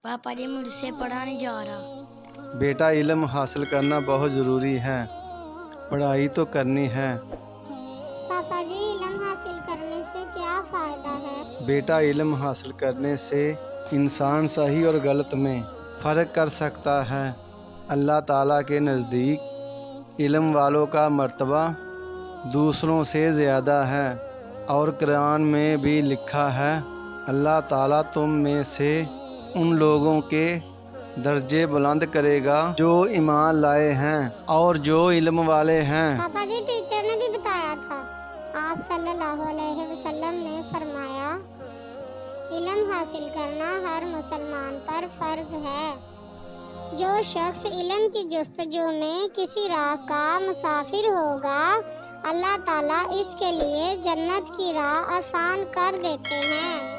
पापा जी मुझसे पढ़ा नहीं जा रहा। बेटा, इल्म हासिल करना बहुत ज़रूरी है। पढ़ाई तो करनी है। पापा जी, इल्म हासिल करने से क्या फ़ायदा है? बेटा, इल्म हासिल करने से इंसान सही और गलत में फ़र्क कर सकता है। अल्लाह ताला के नज़दीक इल्म वालों का मर्तबा दूसरों से ज़्यादा है और कुरान में भी लिखा है, अल्लाह ताला तुम में से उन लोगों के दर्जे बुलंद करेगा जो ईमान लाए हैं और जो इल्म वाले हैं। पापा जी, टीचर ने भी बताया था। आप सल्लल्लाहु अलैहि वसल्लम ने फरमाया, इल्म हासिल करना हर मुसलमान पर फ़र्ज है। जो शख्स इल्म की जुस्तजू में किसी राह का मुसाफिर होगा, अल्लाह ताला इसके लिए जन्नत की राह आसान कर देते हैं।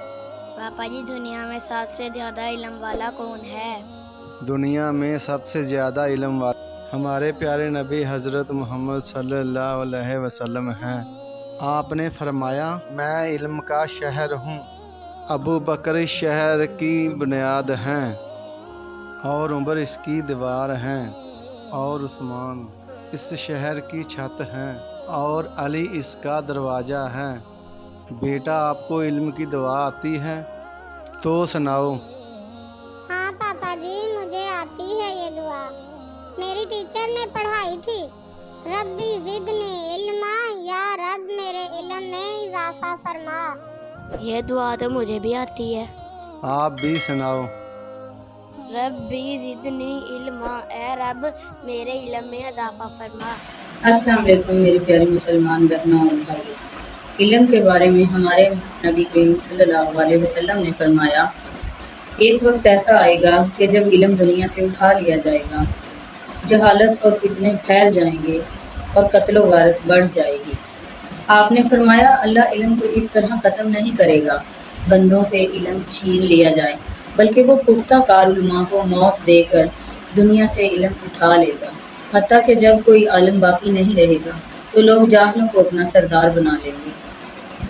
पापा जी दुनिया में सबसे ज़्यादा इल्म वाला कौन है? दुनिया में सबसे ज़्यादा इल्म वाला हमारे प्यारे नबी हज़रत मोहम्मद सल्लल्लाहु अलैहि वसल्लम हैं। आपने फरमाया, मैं इल्म का शहर हूँ। अबू बकर इस शहर की बुनियाद हैं और उमर इसकी दीवार हैं और उस्मान इस शहर की छत हैं और अली इसका दरवाज़ा है। बेटा, आपको इल्म की दुआ आती है तो सुनाओ। हाँ पापा जी, मुझे आती है ये दुआ। मेरी टीचर ने पढ़ाई थी, रब्बी ज़िदनी इल्मा, या रब मेरे इल्म में इजाफा फरमा। ये दुआ तो मुझे भी आती है। आप भी सुनाओ। रब्बी ज़िदनी इल्मा, ए रब मेरे इल्म में इजाफा फरमा। अस्सलाम वालेकुम मेरे प्यारे मुसलमान बहनों और भाइयों। इल्म के बारे में हमारे नबी करीम सल्लल्लाहु अलैहि वसल्लम ने फरमाया, एक वक्त ऐसा आएगा कि जब इल्म दुनिया से उठा लिया जाएगा, जहालत और फितने फैल जाएंगे और कत्लो गारत बढ़ जाएगी। आपने फरमाया, अल्लाह इल्म को इस तरह ख़त्म नहीं करेगा बंदों से इल्म छीन लिया जाए, बल्कि वो पुख्ता कार उलमा को मौत देकर दुनिया से इल्म उठा लेगा। हत्ता कि जब कोई आलिम बाकी नहीं रहेगा तो लोग जाहिलों को अपना सरदार बना लेंगे।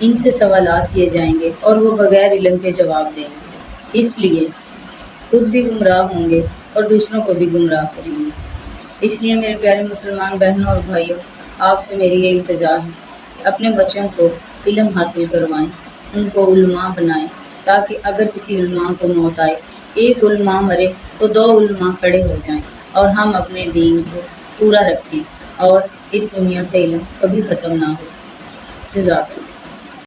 इनसे सवालात किए जाएंगे और वो बगैर इल्म के जवाब देंगे, इसलिए खुद भी गुमराह होंगे और दूसरों को भी गुमराह करेंगे। इसलिए मेरे प्यारे मुसलमान बहनों और भाइयों, आपसे मेरी ये इल्तिजा है, अपने बच्चों को इल्म हासिल करवाएं, उनको उलमा बनाएं, ताकि अगर किसी उलमा को मौत आए, एक उलमा मरे तो दो उलमा खड़े हो जाएं और हम अपने दीन को पूरा रखें और इस दुनिया से इल्म कभी ख़त्म ना हो। जज़ाकल्लाह।